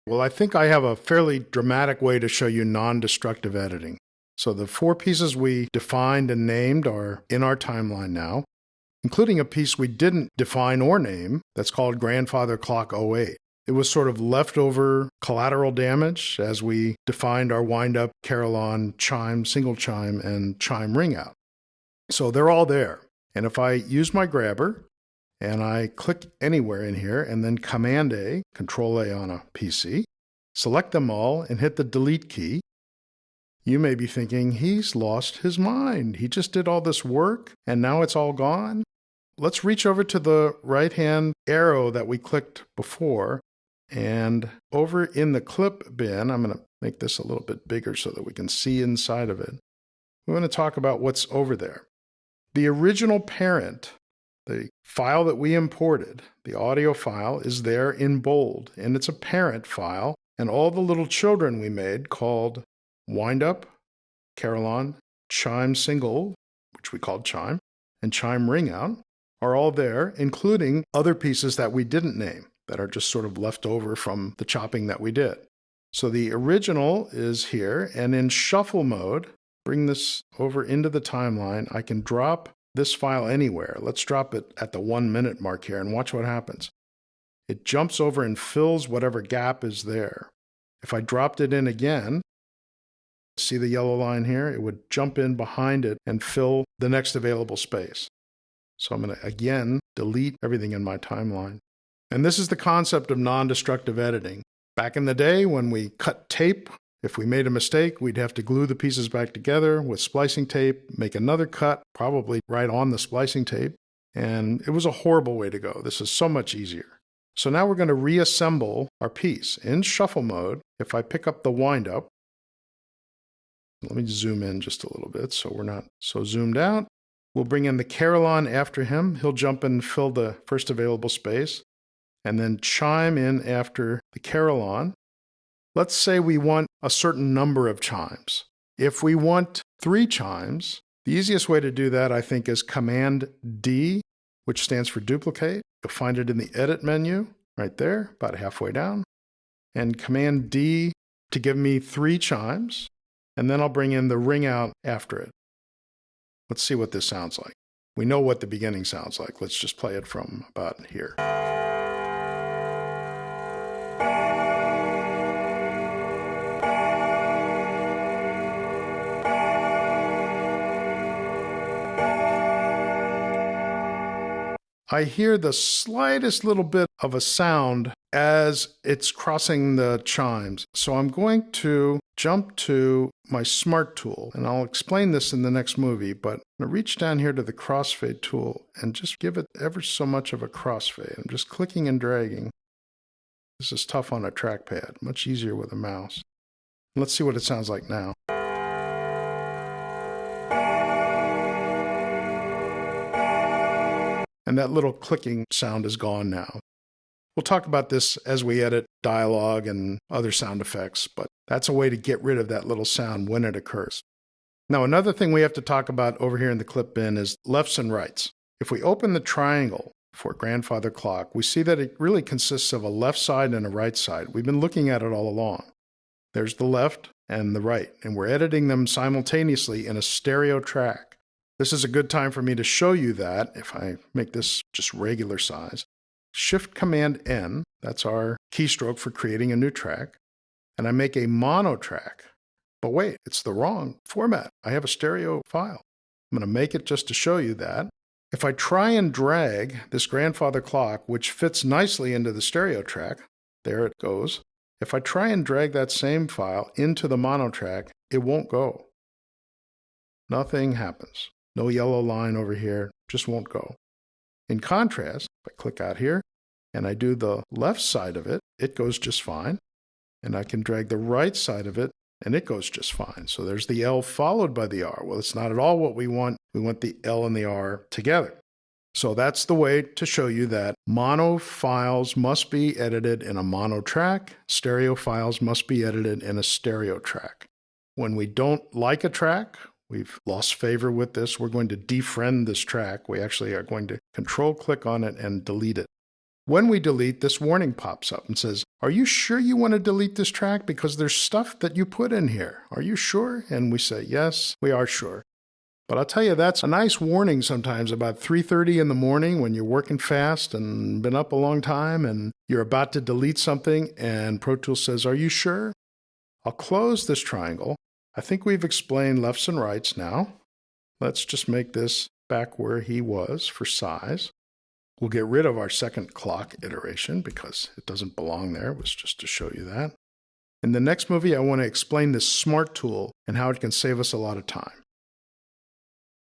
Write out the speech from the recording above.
Well, I think I have a fairly dramatic way to show you non-destructive editing. So the 4 pieces we defined and named are in our timeline now, including a piece we didn't define or name that's called Grandfather Clock '08. It was sort of leftover collateral damage as we defined our wind-up, carillon, chime, single chime, and chime ring out. So they're all there. And if I use my grabber and I click anywhere in here and then Command A, Control A on a PC, select them all and hit the delete key, you may be thinking, he's lost his mind. He just did all this work and now it's all gone. Let's reach over to the right-hand arrow that we clicked before, and over in the clip bin, I'm going to make this a little bit bigger so that we can see inside of it. We're going to talk about what's over there. The original parent, the file that we imported, the audio file, is there in bold, and it's a parent file, and all the little children we made called wind-up, carillon, chime single, which we called chime, and chime ring out, are all there, including other pieces that we didn't name that are just sort of left over from the chopping that we did. So the original is here, and in shuffle mode, bring this over into the timeline. I can drop this file anywhere. Let's drop it at the 1 minute mark here and watch what happens. It jumps over and fills whatever gap is there. If I dropped it in again, see the yellow line here? It would jump in behind it and fill the next available space. So I'm going to, again, delete everything in my timeline. And this is the concept of non-destructive editing. Back in the day when we cut tape, if we made a mistake, we'd have to glue the pieces back together with splicing tape, make another cut, probably right on the splicing tape. And it was a horrible way to go. This is so much easier. So now we're going to reassemble our piece. In shuffle mode, if I pick up the wind-up, let me zoom in just a little bit so we're not so zoomed out. We'll bring in the carillon after him. He'll jump in and fill the first available space, and then chime in after the carillon. Let's say we want a certain number of chimes. If we want 3 chimes, the easiest way to do that, I think, is Command D, which stands for duplicate. You'll find it in the Edit menu right there, about halfway down. And Command D to give me 3 chimes, and then I'll bring in the ring out after it. Let's see what this sounds like. We know what the beginning sounds like. Let's just play it from about here. I hear the slightest little bit of a sound as it's crossing the chimes. So I'm going to jump to my Smart tool, and I'll explain this in the next movie, but I'm going to reach down here to the crossfade tool and just give it ever so much of a crossfade. I'm just clicking and dragging. This is tough on a trackpad, much easier with a mouse. Let's see what it sounds like now. And that little clicking sound is gone now. We'll talk about this as we edit dialogue and other sound effects, but that's a way to get rid of that little sound when it occurs. Now, another thing we have to talk about over here in the clip bin is lefts and rights. If we open the triangle for Grandfather Clock, we see that it really consists of a left side and a right side. We've been looking at it all along. There's the left and the right, and we're editing them simultaneously in a stereo track. This is a good time for me to show you that. If I make this just regular size, Shift Command N, that's our keystroke for creating a new track, and I make a mono track. But wait, it's the wrong format. I have a stereo file. I'm going to make it just to show you that. If I try and drag this Grandfather Clock, which fits nicely into the stereo track, there it goes. If I try and drag that same file into the mono track, it won't go. Nothing happens. No yellow line over here, just won't go. In contrast, if I click out here and I do the left side of it, it goes just fine. And I can drag the right side of it and it goes just fine. So there's the L followed by the R. Well, it's not at all what we want. We want the L and the R together. So that's the way to show you that mono files must be edited in a mono track. Stereo files must be edited in a stereo track. When we don't like a track, we've lost favor with this, we're going to defriend this track. We actually are going to control click on it and delete it. When we delete, this warning pops up and says, "Are you sure you want to delete this track? Because there's stuff that you put in here. Are you sure?" And we say, "Yes, we are sure." But I'll tell you, that's a nice warning sometimes about 3:30 in the morning when you're working fast and been up a long time and you're about to delete something and Pro Tools says, "Are you sure?" I'll close this triangle. I think we've explained lefts and rights now. Let's just make this back where he was for size. We'll get rid of our second clock iteration because it doesn't belong there. It was just to show you that. In the next movie, I want to explain this smart tool and how it can save us a lot of time.